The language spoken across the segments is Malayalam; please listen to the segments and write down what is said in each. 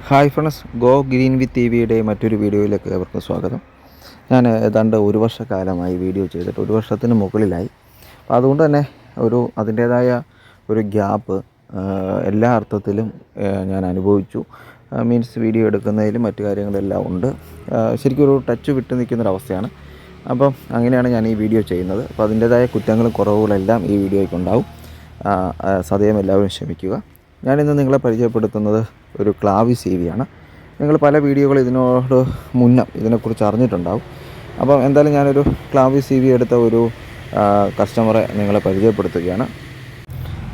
ഹായ് ഫ്രണ്ട്സ്, ഗോ ഗ്രീൻ വിത്ത് ടിവിയുടെ മറ്റൊരു വീഡിയോയിലേക്ക് അവർക്ക് സ്വാഗതം. ഞാൻ ഏതാണ്ട് ഒരു വർഷക്കാലമായി വീഡിയോ ചെയ്തിട്ട് 1 വർഷത്തിന് മുകളിലായി. അപ്പോൾ അതുകൊണ്ട് തന്നെ അതിൻ്റേതായ ഒരു ഗ്യാപ്പ് എല്ലാ അർത്ഥത്തിലും ഞാൻ അനുഭവിച്ചു. മീൻസ് വീഡിയോ എടുക്കുന്നതിലും മറ്റു കാര്യങ്ങളെല്ലാം ഉണ്ട്. ശരിക്കും ഒരു ടച്ച് വിട്ട് നിൽക്കുന്നൊരവസ്ഥയാണ്. അപ്പം അങ്ങനെയാണ് ഞാൻ ഈ വീഡിയോ ചെയ്യുന്നത്. അപ്പോൾ അതിൻ്റേതായ കുറ്റങ്ങളും കുറവുകളെല്ലാം ഈ വീഡിയോയ്ക്കുണ്ടാവും. സദയം എല്ലാവരും ക്ഷമിക്കുക. ഞാനിന്ന് നിങ്ങളെ പരിചയപ്പെടുത്തുന്നത് ഒരു ക്ലാവിസ് EV-യാണ്. നിങ്ങൾ പല വീഡിയോകൾ ഇതിനെക്കുറിച്ച് അറിഞ്ഞിട്ടുണ്ടാവും. അപ്പം എന്തായാലും ഞാനൊരു ക്ലാവിസ് EV എടുത്ത ഒരു കസ്റ്റമറെ നിങ്ങളെ പരിചയപ്പെടുത്തുകയാണ്.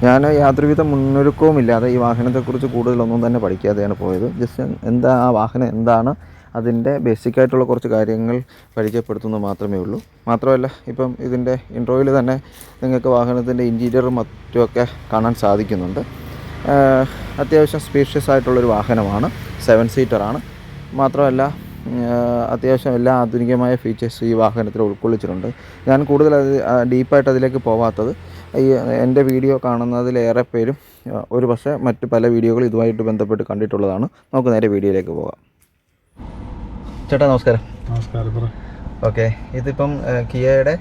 ഞാൻ യാതൊരുവിധ മുന്നൊരുക്കവുമില്ലാതെ ഈ വാഹനത്തെക്കുറിച്ച് കൂടുതലൊന്നും തന്നെ പഠിക്കാതെയാണ് പോയത്. ജസ്റ്റ് ആ വാഹനം എന്താണ്, അതിൻ്റെ ബേസിക്കായിട്ടുള്ള കുറച്ച് കാര്യങ്ങൾ പരിചയപ്പെടുത്തുന്നത് മാത്രമേ ഉള്ളൂ. മാത്രമല്ല, ഇപ്പം ഇതിൻ്റെ ഇൻട്രോയിൽ തന്നെ നിങ്ങൾക്ക് വാഹനത്തിൻ്റെ ഇൻറ്റീരിയറും മറ്റുമൊക്കെ കാണാൻ സാധിക്കുന്നുണ്ട്. അത്യാവശ്യം സ്പേഷ്യസ് ആയിട്ടുള്ളൊരു വാഹനമാണ്. 7 സീറ്ററാണ്. മാത്രമല്ല, അത്യാവശ്യം എല്ലാ ആധുനികമായ ഫീച്ചേഴ്സ് ഈ വാഹനത്തിൽ ഉൾക്കൊള്ളിച്ചിട്ടുണ്ട്. ഞാൻ കൂടുതൽ ഡീപ്പായിട്ട് അതിലേക്ക് പോവാത്തത്, എൻ്റെ വീഡിയോ കാണുന്നതിലേറെ പേരും ഒരു പക്ഷേ മറ്റ് പല വീഡിയോകൾ ഇതുമായിട്ട് ബന്ധപ്പെട്ട് കണ്ടിട്ടുള്ളതാണ്. നമുക്ക് നേരെ വീഡിയോയിലേക്ക് പോകാം. ചേട്ടാ നമസ്കാരം. നമസ്കാരം. ഓക്കെ, ഇതിപ്പം കിയയുടെ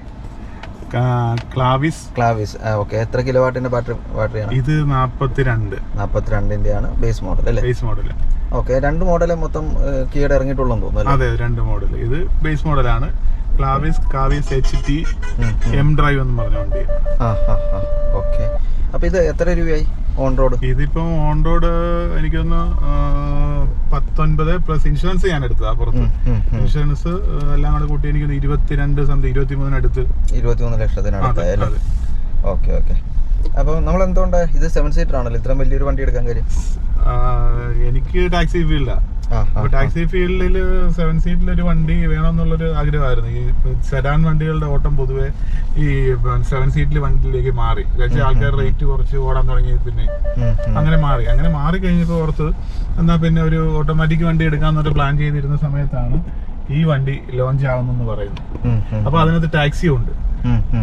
ക്ലാവിസ്. ഓക്കെ, എത്ര കിലോവാട്ടിൻ്റെ ബാറ്ററിയാണ്? ഇത് 42-ൻ്റെ ബേസ് മോഡൽ അല്ലേ? Base model. ഓക്കെ, 2 മോഡൽ മൊത്തം കിയയുടെ ഇറങ്ങിയിട്ടുള്ളതെന്ന് തോന്നുന്നു. അതെ, 2 മോഡൽ. ഇത് ബേസ് മോഡലാണ്. ക്ലാവിസ് HT M ഡ്രൈവ് എന്ന് പറഞ്ഞ വണ്ടി. ഓക്കെ, അപ്പോൾ ഇത് എത്ര രൂപയായി ഓൺ റോഡ്? ഇതിപ്പം ഓൺ റോഡ് എനിക്കൊന്ന് 19 പ്ലസ് ഇൻഷുറൻസ് ഞാൻ എടുത്തതാ. പുറത്ത് ഇൻഷുറൻസ് എല്ലാം കൂടെ കൂട്ടി എനിക്ക് 23 അടുത്ത് 23 ലക്ഷത്തിനടുത്തായല്ലേ? ഓക്കെ. അപ്പോൾ നമ്മൾ എന്തുകൊണ്ടാണ് ഇത് 7 സീറ്റർ ആണല്ലോ ഇത്രയും വലിയൊരു വണ്ടി എടുക്കാൻ കാര്യം? എനിക്ക് ടാക്സി ഫീൽഡാണ്. അപ്പൊ ടാക്സി ഫീൽഡിൽ 7 സീറ്റിലൊരു വണ്ടി വേണമെന്നുള്ളൊരു ആഗ്രഹമായിരുന്നു. ഈ സെഡാൻ വണ്ടികളുടെ ഓട്ടം പൊതുവെ ഈ 7 സീറ്റിൽ വണ്ടിയിലേക്ക് മാറി. ആൾക്കാർ റേറ്റ് കുറച്ച് ഓടാൻ തുടങ്ങി. പിന്നെ അങ്ങനെ മാറി കഴിഞ്ഞപ്പോൾ ഓർത്ത് എന്നാ പിന്നെ ഒരു ഓട്ടോമാറ്റിക് വണ്ടി എടുക്കാന്നൊരു പ്ലാൻ ചെയ്തിരുന്ന സമയത്താണ് ഈ വണ്ടി ലോഞ്ച് ആവുന്നെന്ന് പറയുന്നത്. അപ്പൊ അതിനകത്ത് ടാക്സി ഉണ്ട്.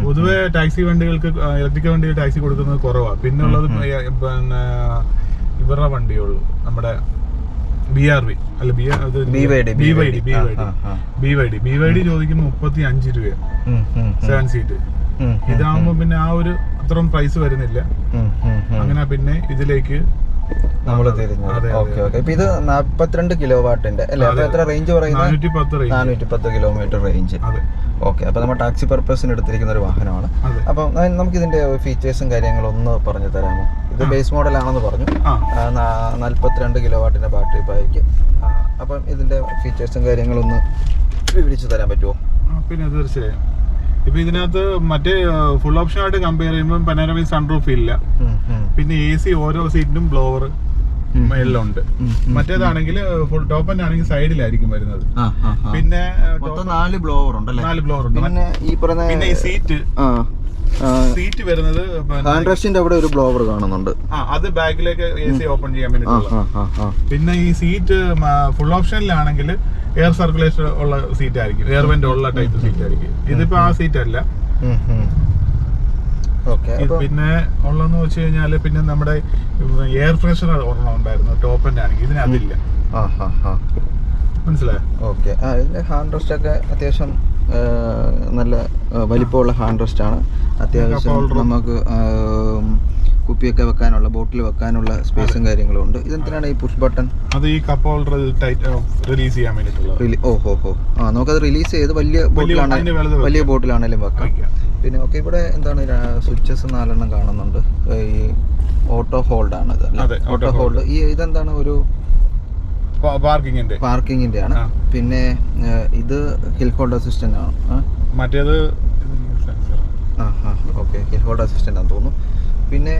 പൊതുവെ ടാക്സി വണ്ടികൾക്ക്, ഇലക്ട്രിക് വണ്ടികൾ ടാക്സി കൊടുക്കുന്നത് കുറവാണ്. പിന്നെ ഉള്ളത് പിന്നെ ഇവരുടെ വണ്ടിയുള്ളൂ, നമ്മുടെ BRV അല്ല, BYD ചോദിക്കുമ്പോൾ 35 രൂപ 7 സീറ്റ്. ഇതാവുമ്പോ പിന്നെ ആ ഒരു അത്രയും പ്രൈസ് വരുന്നില്ല. അങ്ങനെ പിന്നെ ഇതിലേക്ക് നമ്മൾ തിരിഞ്ഞത്. ഇപ്പൊ ഇത് 42 കിലോവാട്ടിന്റെ അല്ലേ? അപ്പൊ എത്ര റേഞ്ച് പറയുന്നത്? 410 കിലോമീറ്റർ റേഞ്ച്. ഓക്കെ, അപ്പൊ നമ്മൾ ടാക്സി പർപ്പസിന് എടുത്തിരിക്കുന്ന ഒരു വാഹനമാണ്. അപ്പം നമുക്ക് ഇതിന്റെ ഫീച്ചേഴ്സും കാര്യങ്ങളും ഒന്ന് പറഞ്ഞു തരാമോ? ഇത് ബേസ് മോഡൽ ആണെന്ന് പറഞ്ഞു. 42 കിലോവാട്ടിന്റെ ബാറ്ററി പായ്ക്ക്. അപ്പം ഇതിന്റെ ഫീച്ചേഴ്സും കാര്യങ്ങളും ഒന്ന് വിവരിച്ചു തരാൻ പറ്റുമോ? പിന്നെ തീർച്ചയായും. ഇപ്പൊ ഇതിനകത്ത് മറ്റേ ഫുൾ ഓപ്ഷൻ ആയിട്ട് കമ്പയർ ചെയ്യുമ്പോൾ പനോരമിക് സൺറൂഫ് ഇല്ല. പിന്നെ AC ഓരോ സീറ്റിനും ബ്ലോവർ മേളിലുണ്ട്. മറ്റേതാണെങ്കിൽ ഫുൾ ടോപ്പ് എൻഡ് ആണെങ്കിൽ സൈഡിലായിരിക്കും വരുന്നത്. പിന്നെ 4 ബ്ലോവർ ഉണ്ട്. പിന്നെ ഈ സീറ്റ് വരുന്നത് ഹാൻഡ് റെസ്റ്റിന്റെ അവിടെ ഒരു ബ്ലോവർ കാണുന്നുണ്ട്. അത് ബാക്കിലേക്ക് AC ഓപ്പൺ ചെയ്യാൻ വേണ്ടിയിട്ടുള്ള. പിന്നെ ഈ സീറ്റ് ഫുൾ ഓപ്ഷനിലാണെങ്കിൽ എയർ സർക്കുലേഷൻ ഉള്ള സീറ്റ് ആയിരിക്കും, എയർ വെന്റ് ഉള്ള ടൈപ്പ് സീറ്റ് ആയിരിക്കും. ഇതിപ്പോ ആ സീറ്റ് അല്ല. പിന്നെ ഉള്ളതെന്ന് വെച്ച് കഴിഞ്ഞാല് പിന്നെ നമ്മുടെ എയർ ഫ്രഷർ ഒരെണ്ണം ഉണ്ടായിരുന്നു ടോപ്പ് എൻഡ് ആണെങ്കിൽ, ഇതിന് അതില്ല. മനസ്സിലായോ? ഓക്കെ, ഇതിന്റെ ഹാൻഡ് റെസ്റ്റ് ഒക്കെ അത്യാവശ്യം നല്ല വലിപ്പമുള്ള ഹാൻഡ് റെസ്റ്റ് ആണ്. അത്യാവശ്യം നമുക്ക് കുപ്പിയൊക്കെ വെക്കാനുള്ള, ബോട്ടിൽ വെക്കാനുള്ള സ്പേസും കാര്യങ്ങളും ഉണ്ട്. ഇതെന്തിനാണ് ഈ പുഷ് ബട്ടൺ? അത് ഈ കപ്പ് ഹോൾഡർ റിലീസ് ചെയ്യാൻ വേണ്ടിയിട്ടുള്ള. നമുക്കത് റിലീസ് ചെയ്ത് വലിയ ബോട്ടിലാണെങ്കിലും വെക്കാം. പിന്നെ ഓക്കെ, ഇവിടെ എന്താണ് സ്വിച്ചസ് 4 കാണുന്നുണ്ട്. ഈ ഓട്ടോ ഹോൾഡ് ആണ് ഇത്. Auto hold. ഇതെന്താണ്? ഒരു പാർക്കിങ്ങിന്റെ ആണ്. പിന്നെ ഇത് ഹിൽ ഹോൾഡ് അസിസ്റ്റന്റ് ആണ്. മറ്റേത് ഓക്കെ, ഹിൽ ഹോൾഡ് അസിസ്റ്റന്റ് ആണെന്ന് തോന്നുന്നു. പിന്നെ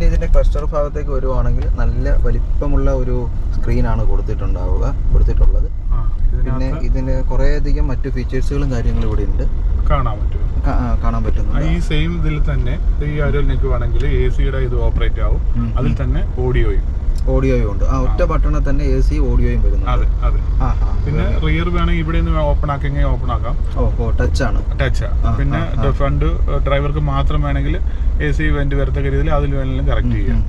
ഇതിന്റെ ക്ലസ്റ്റർ ഭാഗത്തേക്ക് വരുവാണെങ്കിൽ നല്ല വലിപ്പമുള്ള ഒരു സ്ക്രീനാണ് കൊടുത്തിട്ടുള്ളത്. പിന്നെ ഇതിന് കുറേയധികം മറ്റു ഫീച്ചേഴ്സുകളും കാര്യങ്ങളും ഇവിടെ ഉണ്ട്, കാണാൻ പറ്റുന്നു. ഈ സെയിം ഇതിൽ തന്നെ ഈ അരയിൽ നിൽക്കുവാണെങ്കിൽ AC-യുടെ ഇത് ഓപ്പറേറ്റ് ആവും. അതിൽ തന്നെ ഓഡിയോയും ഉണ്ട്. ഒറ്റ ബട്ടണിൽ തന്നെ AC ഓഡിയോയും വരുന്നുണ്ട്. പിന്നെ റിയർ വേണമെങ്കിൽ ഇവിടെ നിന്ന് ഓപ്പൺ ആക്കാം. ടച്ചാണ്. പിന്നെ ഫ്രണ്ട് ഡ്രൈവർക്ക് മാത്രം വേണമെങ്കിൽ AC വെന്റ് വരത്തക്ക രീതിയിൽ അതിൽ വേണമെങ്കിലും കറക്റ്റ് ചെയ്യാം.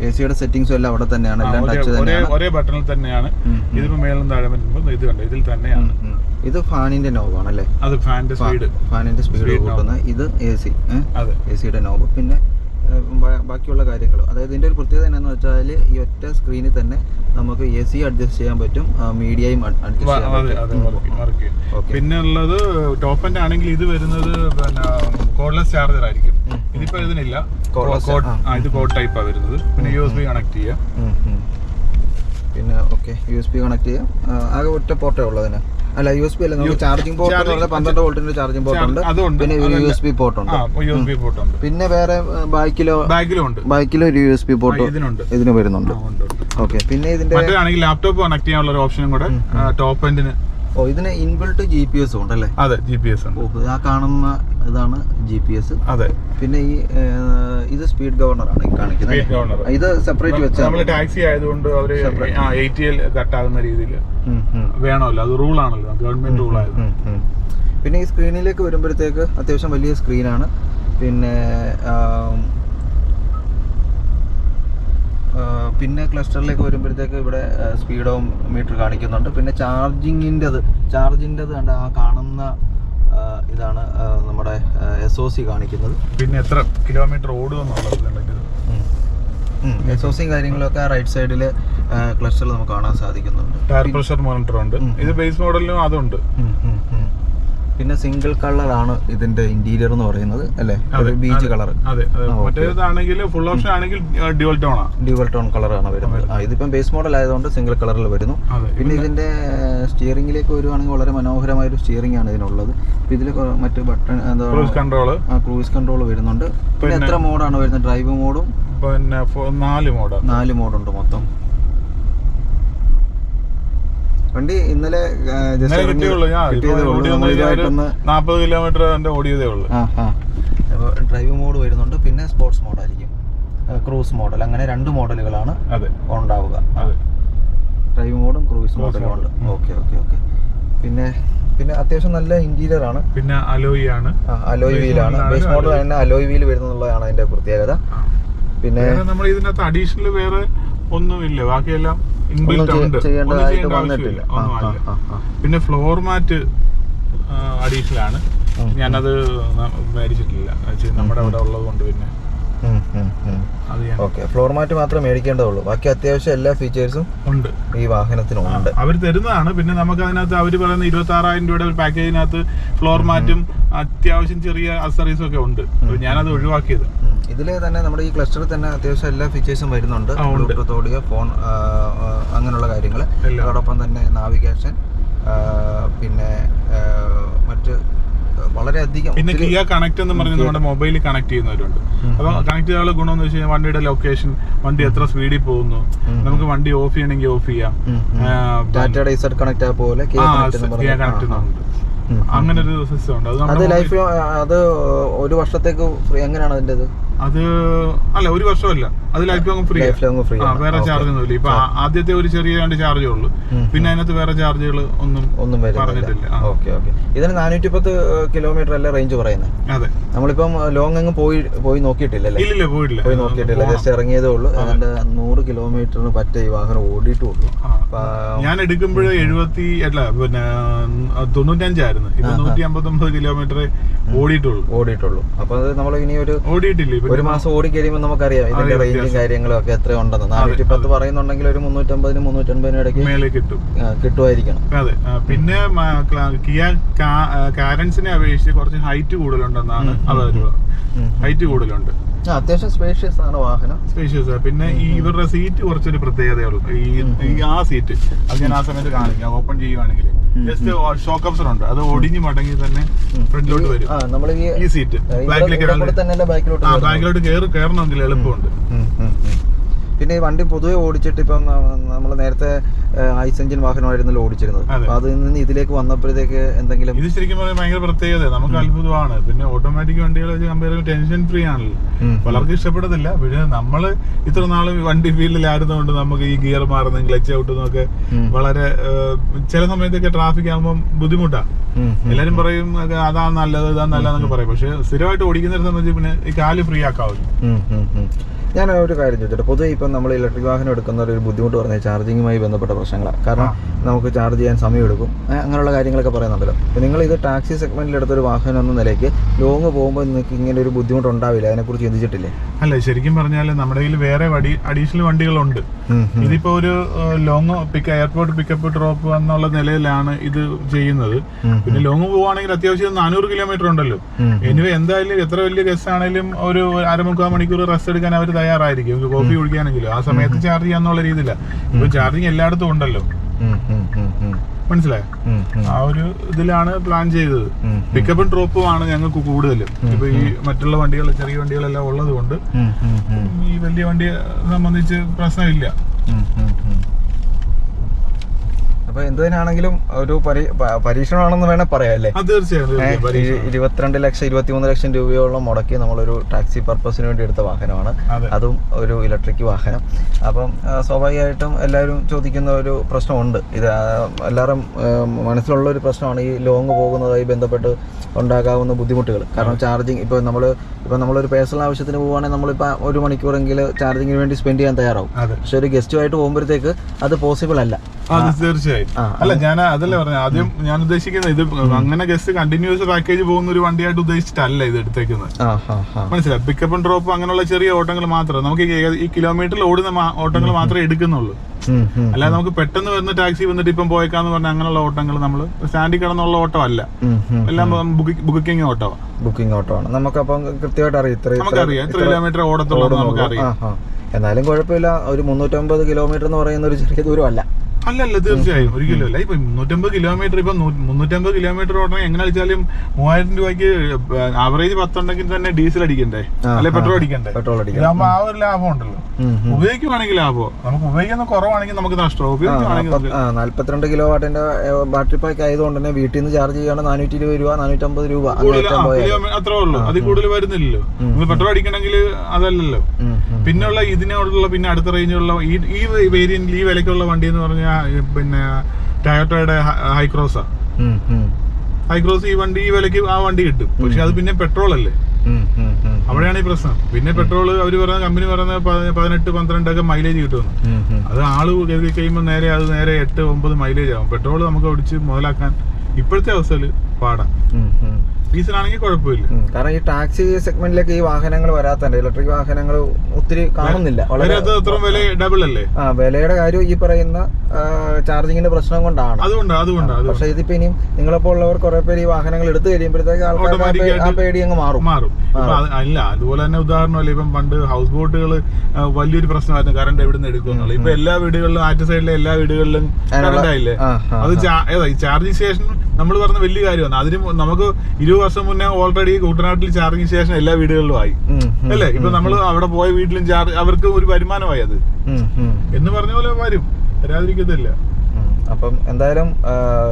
AC-യുടെ സെറ്റിംഗ്സും എല്ലാം അവിടെ തന്നെയാണ്, എല്ലാം ടച്ച് തന്നെയാണ്, ഒരേ ബട്ടണിൽ തന്നെയാണ്. ഇതിപ്പോ മേലും താഴെ വരുമ്പോൾ ഇത് കണ്ടോ, ഇതിൽ തന്നെയാണ്. ഇത് ഫാനിന്റെ നോബാണല്ലേ? അത് ഫാനിന്റെ സ്പീഡ് കൂട്ടുന്ന. ഇത് AC, AC-യുടെ നോബ്. പിന്നെ ബാക്കിയുള്ള കാര്യങ്ങൾ, അതായത് ഇതിന്റെ ഒരു പ്രത്യേകത എന്നാന്ന് വെച്ചാൽ ഈ ഒറ്റ സ്ക്രീനിൽ തന്നെ നമുക്ക് AC അഡ്ജസ്റ്റ് ചെയ്യാൻ പറ്റും, മീഡിയയും അഡ്ജസ്റ്റ് ചെയ്യാൻ പറ്റും. പിന്നെ ഉള്ളത് ടോപ്പ് എൻഡ് ആണെങ്കിൽ ഇത് വരുന്നത് പിന്നെ കോഡ്ലെസ് ചാർജർ ആയിരിക്കും. ഇതിപ്പോ ഇതിനില്ല, ഇത് കോഡ് ടൈപ്പാണ് വരുന്നത്. പിന്നെ USB കണക്ട് ചെയ്യാം. പിന്നെ USB കണക്ട് ചെയ്യാം. ആകെ ഒറ്റ പോർട്ടേ ഉള്ളതിന്. അല്ല, USB അല്ല, നമുക്ക് ചാർജിംഗ് പോർട്ട് 12 വോൾട്ടിന്റെ ചാർജിംഗ് പോർട്ട് ഉണ്ട്. പിന്നെ ഒരു USB പോർട്ട് ഉണ്ട്. പിന്നെ വേറെ ബാക്കിലും ഒരു USB പോർട്ട് ഇതിന് വരുന്നുണ്ട്. ഓക്കെ. പിന്നെ ഇതിന്റെ ലാപ്ടോപ്പ് കണക്ട് ചെയ്യാനുള്ള ഒരു ഓപ്ഷനും കൂടെ ടോപ്പ് എൻഡിന്. ഇതിന് ഇൻബിൽട്ട് GPS ഉണ്ടല്ലേ? അതെ, GPS ഉണ്ട്. ആ കാണുന്ന ഇതാണ് GPS. അതെ. പിന്നെ ഇത് സ്പീഡ് ഗവർണർ ആണ് കാണിക്കുന്നത്. ഇത് സെപ്പറേറ്റ് വെച്ചാൽ നമ്മൾ ടാക്സി ആയതുകൊണ്ട് അവര് ATL കട്ടാകുന്ന രീതിയിൽ വേണമല്ലോ, അത് റൂളാണല്ലോ, ഗവൺമെന്റ് റൂളായത്. പിന്നെ ഈ സ്ക്രീനിലേക്ക് വരുമ്പോഴത്തേക്ക് അത്യാവശ്യം വലിയ സ്ക്രീനാണ്. പിന്നെ ക്ലസ്റ്ററിലേക്ക് വരുമ്പോഴത്തേക്ക് ഇവിടെ സ്പീഡോ മീറ്റർ കാണിക്കുന്നുണ്ട്. പിന്നെ ചാർജിൻ്റെത് കണ്ട ആ കാണുന്ന ഇതാണ് നമ്മുടെ SOC കാണിക്കുന്നത്. പിന്നെ എത്ര കിലോമീറ്റർ ഓടുമെന്നുള്ളത് SOC കാര്യങ്ങളൊക്കെ റൈറ്റ് സൈഡിൽ ക്ലസ്റ്ററിൽ നമുക്ക് കാണാൻ സാധിക്കുന്നുണ്ട്. ടയർ പ്രഷർ മോണിറ്റർ ഉണ്ട്. ഇത് ബേസ് മോഡലിലും അതുണ്ട്. പിന്നെ സിംഗിൾ കളറാണ് ഇതിന്റെ ഇന്റീരിയർ എന്ന് പറയുന്നത് അല്ലേ? Beach colour. ഫുൾ ഓപ്ഷൻ ആണെങ്കിൽ ഡ്യുവൽ ടോൺ കളറാണ് വരുന്നത്. ഇതിപ്പം ബേസ് മോഡൽ ആയതുകൊണ്ട് സിംഗിൾ കളറിൽ വരുന്നു. പിന്നെ ഇതിന്റെ സ്റ്റിയറിംഗിലേക്ക് വരുവാണെങ്കിൽ വളരെ മനോഹരമായ ഒരു സ്റ്റിയറിംഗ് ആണ് ഇതിനുള്ളത്. ഇതിൽ മറ്റു ബട്ടൺ ക്രൂയിസ് കൺട്രോൾ വരുന്നുണ്ട്. പിന്നെ എത്ര മോഡാണ് വരുന്നത്? ഡ്രൈവ് മോഡും പിന്നെ 4 മോഡുണ്ട് മൊത്തം. വണ്ടി ഇന്നലെ 40 കിലോമീറ്റർ ഓടിയതേ ഉള്ളൂ. ഡ്രൈവ് മോഡ് വരുന്നുണ്ട്. പിന്നെ സ്പോർട്സ് മോഡായിരിക്കും, ക്രൂസ് മോഡൽ, അങ്ങനെ 2 മോഡലുകളാണ് ഉണ്ടാവുക. ഡ്രൈവ് മോഡും ക്രൂസ് മോഡലും ഉണ്ട്. ഓക്കെ. പിന്നെ അത്യാവശ്യം നല്ല ഇന്റീരിയർ ആണ്. പിന്നെ അലോയ് വീലാണ്. ബേസ് മോഡൽ തന്നെ അലോയ് വീൽ വരുന്നുള്ളതാണ് അതിന്റെ പ്രത്യേകത. പിന്നെ നമ്മൾ ഇതിനകത്ത് അഡീഷണൽ വേറെ ഒന്നുമില്ല, ബാക്കിയെല്ലാം ചെയ്യേണ്ടതായിട്ട് വന്നിട്ടില്ല. പിന്നെ ഫ്ലോർ മാറ്റ് അഡീഷണൽ ആണ്. ഞാനത് മേടിച്ചിട്ടില്ല, നമ്മുടെ അവിടെ ഉള്ളത് കൊണ്ട്. പിന്നെ ഫ്ലോർ മാറ്റ് മാത്രമേ മേടിക്കേണ്ടതുള്ളൂ, ബാക്കി അത്യാവശ്യം എല്ലാ ഫീച്ചേഴ്സും ഉണ്ട് ഈ വാഹനത്തിനുണ്ട്. അവർ തരുന്നതാണ്. പിന്നെ നമുക്ക് അതിനകത്ത് അവർ പറയുന്ന 26,000 രൂപയുടെ ഒരു പാക്കേജിനകത്ത് ഫ്ലോർ മാറ്റും അത്യാവശ്യം ചെറിയ അക്സറീസും ഒക്കെ ഉണ്ട്. ഞാനത് ഒഴിവാക്കിയത്. ഇതില് തന്നെ നമ്മുടെ ഈ ക്ലസ്റ്ററിൽ തന്നെ അത്യാവശ്യം എല്ലാ ഫീച്ചേഴ്സും വരുന്നുണ്ട്. ബ്ലൂടൂത്ത് ഓഡിയോ, ഫോൺ, അങ്ങനെയുള്ള കാര്യങ്ങൾ. അതോടൊപ്പം തന്നെ നാവിഗേഷൻ, പിന്നെ മറ്റ് വളരെയധികം. പിന്നെ കിയ കണക്ട് എന്ന് പറഞ്ഞ് നമ്മുടെ മൊബൈലിൽ കണക്ട് ചെയ്യുന്നവരുണ്ട്. അപ്പൊ കണക്ട് ചെയ്യാനുള്ള ഗുണം എന്ന് വെച്ച് കഴിഞ്ഞാൽ വണ്ടിയുടെ ലൊക്കേഷൻ, വണ്ടി എത്ര സ്പീഡിൽ പോകുന്നു, നമുക്ക് വണ്ടി ഓഫ് ചെയ്യണമെങ്കിൽ ഓഫ് ചെയ്യാം. ടാറ്റയുടെ ഇസഡ് കണക്ട് ആപ്പ് പോലെ കിയ കണക്ട് ഉണ്ട്. അങ്ങനെ ഒരു സിസ്റ്റം ഉണ്ട്. അത് ലൈഫ്, അത് 1 വർഷത്തേക്ക് ഫ്രീ. എങ്ങനെയാണ് അതിന്റെ? അത് അല്ല, 1 വർഷമല്ല, അത് ലൈഫ് ലോങ് ഫ്രീ. വേറെ ചാർജ് ഒന്നുമില്ല. ഇപ്പൊ ആദ്യത്തെ ഒരു ചെറിയ 2 ചാർജേ ഉള്ളൂ. പിന്നെ അതിനകത്ത് വേറെ ചാർജുകൾ ഒന്നും പറഞ്ഞിട്ടില്ല. ഇതിന് 410 കിലോമീറ്റർ അല്ലേ റേഞ്ച് പറയുന്നത്? അതെ. നമ്മളിപ്പം ലോങ് അങ്ങ് പോയി നോക്കിയിട്ടില്ലല്ലേ? ഇല്ല, പോയി നോക്കിയിട്ടില്ല. ജസ്റ്റ് ഇറങ്ങിയതേ ഉള്ളൂ. അതിന്റെ 100 കിലോമീറ്ററിന് പറ്റ ഈ വാഹനം ഓടിയിട്ടുള്ളൂ. ഞാൻ എടുക്കുമ്പോഴേ 95 ആയിരുന്നു. ഇപ്പൊ 159 കിലോമീറ്റർ ഓടിയിട്ടുള്ളൂ. അപ്പൊ അത് നമ്മൾ ഇനി ഓടിയിട്ടില്ല. 1 മാസം ഓടി കഴിയുമ്പോൾ നമുക്കറിയാം ഇതിന്റെ റേഞ്ചും കാര്യങ്ങളും ഒക്കെ എത്ര ഉണ്ടെന്ന്. 410 പറയുന്നുണ്ടെങ്കിൽ ഒരു 350-380 ഇടയ്ക്ക് കിട്ടുമായിരിക്കണം. അതെ. പിന്നെ കിയ കാരൻസിനെ അപേക്ഷിച്ച് കുറച്ച് ഹൈറ്റ് കൂടുതലുണ്ടെന്നാണ് ഹൈറ്റ് കൂടുതലുണ്ട്. അത്യാവശ്യം സ്പേഷ്യസ് ആണ് വാഹനം. സ്പേഷ്യസ്. പിന്നെ ഈ ഇവരുടെ സീറ്റ് കുറച്ചൊരു പ്രത്യേകതയുള്ളൂ. ആ സീറ്റ് അത് ഞാൻ ആ സമയത്ത് കാണിക്കാം. ഓപ്പൺ ചെയ്യുവാണെങ്കിൽ ജസ്റ്റ് ഷോക്ക് അബ്സർ ഉണ്ട്, അത് ഒടിഞ്ഞു മടങ്ങി തന്നെ ഫ്രണ്ടിലോട്ട് വരും. ഈ സീറ്റ് ബാക്കിലോട്ട് കയറണമെങ്കിൽ എളുപ്പമുണ്ട്. പിന്നെ ഈ വണ്ടി പൊതുവെ ഓടിച്ചിട്ട് ഇപ്പം നമ്മൾ നേരത്തെ ഐസ് എഞ്ചിൻ വാഹനമായിരുന്നല്ലോ ഓടിച്ചിരുന്നത്. അപ്പൊ അതിൽ നിന്ന് ഇതിലേക്ക് വന്നപ്പോഴത്തേക്ക് എന്തെങ്കിലും? ഇത് ശരിക്കും പറഞ്ഞാൽ ഭയങ്കര പ്രത്യേകത, നമുക്ക് അത്ഭുതമാണ്. പിന്നെ ഓട്ടോമാറ്റിക് വണ്ടികൾ വെച്ച് കമ്പയർ ചെയ്യുമ്പോൾ ടെൻഷൻ ഫ്രീ ആണല്ലോ. പലർക്കും ഇഷ്ടപ്പെടത്തില്ല. പക്ഷെ നമ്മള് ഇത്ര നാളും വണ്ടി ഫീൽഡിലായിരുന്നുകൊണ്ട് നമുക്ക് ഈ ഗിയർ മാറുന്നതും ക്ലച്ച് ഔട്ടുന്നതും ഒക്കെ വളരെ ചില സമയത്തൊക്കെ ട്രാഫിക് ആകുമ്പോൾ ബുദ്ധിമുട്ടാണ്. എല്ലാരും പറയും അതാ നല്ലത്, ഇതാ നല്ലതെന്നൊക്കെ പറയും. പക്ഷെ സ്ഥിരമായിട്ട് ഓടിക്കുന്നവരെ സംബന്ധിച്ച് പിന്നെ ഈ കാല് ഫ്രീ ആക്കാവുന്നു. ഞാൻ ഒരു കാര്യം ചോദിച്ചിട്ട്, പൊതുവെ ഇപ്പം നമ്മൾ ഇലക്ട്രിക് വാഹനം എടുക്കുന്ന ഒരു ബുദ്ധിമുട്ട് പറഞ്ഞാൽ ചാർജിങ്ങുമായി ബന്ധപ്പെട്ട പ്രശ്നങ്ങളാണ്. കാരണം നമുക്ക് ചാർജ് ചെയ്യാൻ സമയമെടുക്കും, അങ്ങനെയുള്ള കാര്യങ്ങളൊക്കെ പറയുന്നുണ്ടല്ലോ. അപ്പോൾ നിങ്ങൾ ഇത് ടാക്സി സെഗ്മെന്റിൽ എടുത്തൊരു വാഹനം എന്ന നിലയ്ക്ക് ലോങ് പോകുമ്പോൾ നിങ്ങൾക്ക് ഇങ്ങനെ ഒരു ബുദ്ധിമുട്ട് ഉണ്ടാവില്ല, അതിനെക്കുറിച്ച് ചിന്തിച്ചിട്ടില്ലേ? അല്ല, ശരിക്കും പറഞ്ഞാൽ നമ്മുടെ കയ്യിൽ വേറെ അഡീഷണൽ വണ്ടികളുണ്ട്. ഇതിപ്പോ ഒരു ലോങ് എയർപോർട്ട് പിക്കപ്പ് ഡ്രോപ്പ് എന്നുള്ള നിലയിലാണ് ഇത് ചെയ്യുന്നത്. പിന്നെ ലോങ് പോവാണെങ്കിൽ അത്യാവശ്യം 400 കിലോമീറ്റർ ഉണ്ടല്ലോ. എനിവേ എന്തായാലും എത്ര വലിയ ഗസ്റ്റ് ആണെങ്കിലും ഒരു 1/4 മണിക്കൂർ റെസ്റ്റ് എടുക്കാൻ അവർ തയ്യാറായിരിക്കും, കോഫി കുടിക്കാനെങ്കിലും. ആ സമയത്ത് ചാർജ് ചെയ്യാന്നുള്ള രീതിയില്ല. ഇപ്പൊ ചാർജിങ് എല്ലായിടത്തും ഉണ്ടല്ലോ, മനസ്സിലായോ? ആ ഒരു ഇതിലാണ് പ്ലാൻ ചെയ്തത്. പിക്കപ്പും ഡ്രോപ്പും ആണ് ഞങ്ങൾക്ക് കൂടുതലും. ഇപ്പൊ ഈ മറ്റുള്ള വണ്ടികൾ, ചെറിയ വണ്ടികളെല്ലാം ഉള്ളത് കൊണ്ട് ഈ വലിയ വണ്ടിയെ സംബന്ധിച്ച് പ്രശ്നമില്ല. അപ്പൊ എന്തിനാണെങ്കിലും ഒരു പരീക്ഷണമാണെന്ന് വേണേ പറയാം അല്ലേ? തീർച്ചയായും 22 ലക്ഷം 23 ലക്ഷം രൂപയോളം മുടക്കി നമ്മളൊരു ടാക്സി പർപ്പസിന് വേണ്ടി എടുത്ത വാഹനമാണ്, അതും ഒരു ഇലക്ട്രിക് വാഹനം. അപ്പം സ്വാഭാവികമായിട്ടും എല്ലാവരും ചോദിക്കുന്ന ഒരു പ്രശ്നമുണ്ട്. ഇത് എല്ലാവരും മനസ്സിലുള്ള ഒരു പ്രശ്നമാണ് ഈ ലോങ് പോകുന്നതുമായി ബന്ധപ്പെട്ട് ഉണ്ടാകാവുന്ന ബുദ്ധിമുട്ടുകൾ. കാരണം ചാർജിങ് ഇപ്പോൾ നമ്മളൊരു പേഴ്സണൽ ആവശ്യത്തിന് പോവുകയാണെങ്കിൽ നമ്മളിപ്പോൾ 1 മണിക്കൂറെങ്കിലും ചാർജിങ്ങിന് വേണ്ടി സ്പെൻഡ് ചെയ്യാൻ തയ്യാറാവും. പക്ഷെ ഒരു ഗസ്റ്റുമായിട്ട് പോകുമ്പോഴത്തേക്ക് അത് പോസിബിൾ അല്ല. തീർച്ചയായും. അല്ല, ഞാൻ അതല്ലേ പറഞ്ഞ ആദ്യം ഞാൻ ഉദ്ദേശിക്കുന്നത്, ഇത് അങ്ങനെ ഗസ്റ്റ് കണ്ടിന്യൂസ് പാക്കേജ് പോകുന്ന ഒരു വണ്ടിയായിട്ട് ഉദ്ദേശിച്ചിട്ടല്ല ഇത് എടുത്തേക്കുന്നത്. മനസ്സിലായി? പിക്കപ്പ് ആൻഡ് ഡ്രോപ്പ് അങ്ങനെയുള്ള ചെറിയ ഓട്ടങ്ങൾ മാത്രം, നമുക്ക് ഈ കിലോമീറ്ററിൽ ഓടുന്ന ഓട്ടങ്ങൾ മാത്രമേ എടുക്കുന്നുള്ളൂ. അല്ലാതെ നമുക്ക് പെട്ടെന്ന് വരുന്ന ടാക്സി വന്നിട്ട് ഇപ്പം പോയേക്കാന്ന് പറഞ്ഞാൽ അങ്ങനെയുള്ള ഓട്ടങ്ങൾ നമ്മൾ സ്റ്റാൻഡിൽ കിടന്നുള്ള ഓട്ടമല്ല, എല്ലാം ബുക്കിംഗ് ഓട്ടമാണ്. ബുക്കിംഗ് ഓട്ടമാണ്. നമുക്കപ്പം കൃത്യമായിട്ട് നമുക്കറിയാം എത്ര കിലോമീറ്റർ ഓടത്തുള്ളൂ നമുക്കറിയാം. എന്നാലും കുഴപ്പമില്ല, ഒരു 350 കിലോമീറ്റർ എന്ന് പറയുന്ന ഒരു ചെറിയ ദൂരമല്ല. അല്ലല്ല, തീർച്ചയായും ഒരിക്കലും അല്ല. ഇപ്പൊ 350 കിലോമീറ്റർ, ഇപ്പൊ 350 കിലോമീറ്റർ ഓടണമെങ്കിൽ എങ്ങനെ വെച്ചാലും 3000 രൂപയ്ക്ക് ആവറേജ് 10 ഉണ്ടെങ്കിൽ തന്നെ ഡീസൽ അടിക്കണ്ടേ, അല്ലെ പെട്രോൾ അടിക്കണ്ടേ? ഇതാകുമ്പോ ആ ഒരു ലാഭം ഉണ്ടല്ലോ. ഉപയോഗിക്കുവാണെങ്കിൽ ലാഭം, നമുക്ക് ഉപയോഗിക്കുന്ന കുറവാണെങ്കിൽ നമുക്ക് നഷ്ടം. ഉപയോഗിക്കുവാണെങ്കിൽ 42 കിലോ വാട്ടിന്റെ ബാറ്ററി പാക്ക് ആയതുകൊണ്ട് തന്നെ വീട്ടിൽ നിന്ന് ചാർജ് ചെയ്യണം 420 രൂപ 450 രൂപ അത്രേ ഉള്ളൂ, അതിൽ കൂടുതൽ വരുന്നില്ലല്ലോ. നമ്മൾ പെട്രോൾ അടിക്കണമെങ്കിൽ അതല്ലല്ലോ. പിന്നെയുള്ള ഇതിനുള്ള പിന്നെ അടുത്ത റേഞ്ചുള്ള ഈ വേരിയന്റിൽ ഈ വിലക്കുള്ള വണ്ടി എന്ന് പറഞ്ഞാൽ പിന്നെ ടൊയോട്ടയുടെ ഹൈക്രോസാ. ഹൈക്രോസ് ഈ വിലക്ക് ആ വണ്ടി കിട്ടും. പക്ഷെ അത് പിന്നെ പെട്രോൾ അല്ലേ, അവിടെയാണ് ഈ പ്രശ്നം. പിന്നെ പെട്രോൾ അവര് പറയുന്ന കമ്പനി പറയുന്നത് 18-12 ഒക്കെ മൈലേജ് കിട്ടുമെന്ന്. അത് ആള് കരുതി കഴിയുമ്പോൾ നേരെ 8-9 മൈലേജ് ആവും. പെട്രോൾ നമുക്ക് ഒടിച്ച് മുതലാക്കാൻ ഇപ്പോഴത്തെ അവസ്ഥയിൽ പാടാം. ഡീസലാണെങ്കിൽ കുഴപ്പമില്ല. കാരണം ഈ ടാക്സി സെഗ്മെന്റിലേക്ക് ഈ വാഹനങ്ങൾ വരാത്തണ്ട്, ഇലക്ട്രിക് വാഹനങ്ങൾ ഒത്തിരി കാണുന്നില്ല. ഡബിൾ അല്ലേ? വിലയുടെ കാര്യം ഈ പറയുന്ന ചാർജിങ്ങിന്റെ പ്രശ്നം കൊണ്ടാണ്. അതുകൊണ്ട് പക്ഷെ ഇതിപ്പോ ഇനിയും നിങ്ങളെപ്പോ ഉള്ളവർ കുറെ പേര് ഈ വാഹനങ്ങൾ എടുത്തു കഴിയുമ്പോഴത്തേക്ക് ആൾക്കാർക്ക് ആ പേടി അങ്ങ് മാറും. അല്ല, അതുപോലെ തന്നെ ഉദാഹരണമല്ല, ഇപ്പം പണ്ട് ഹൗസ് ബോട്ടുകൾ വലിയൊരു പ്രശ്നമായിരുന്നു, കറണ്ട് എവിടെ നിന്ന് എടുക്കുന്നുള്ളു. ഇപ്പൊ എല്ലാ വീടുകളിലും, ആറ്റ് സൈഡിലെ എല്ലാ വീടുകളിലും കറണ്ട് ആയില്ലേ? അത് ചാർജിങ് സ്റ്റേഷൻ നമ്മൾ പറഞ്ഞ വലിയ കാര്യമാണ്. അതിന് നമുക്ക് 20 വർഷം മുന്നേ ഓൾറെഡി കുട്ടനാട്ടിൽ ചാർജിങ് സ്റ്റേഷൻ എല്ലാ വീടുകളിലും ആയി അല്ലേ? ഇപ്പൊ നമ്മൾ അവിടെ പോയ വീട്ടിലും അവർക്ക് ഒരു വരുമാനമായി അത് എന്ന് പറഞ്ഞ പോലെ വരും, വരാതിരിക്കത്തില്ല. അപ്പം എന്തായാലും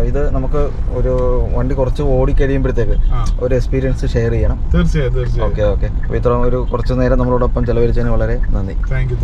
ഇത് നമുക്ക് ഒരു വണ്ടി കുറച്ച് ഓടിക്കഴിയുമ്പോഴത്തേക്ക് ഒരു എക്സ്പീരിയൻസ് ഷെയർ ചെയ്യണം. തീർച്ചയായും. ഓക്കെ. അപ്പോൾ ഇത്ര കുറച്ച് നേരം നമ്മളോടൊപ്പം ചെലവഴിച്ചതിന് വളരെ നന്ദി. Thank you.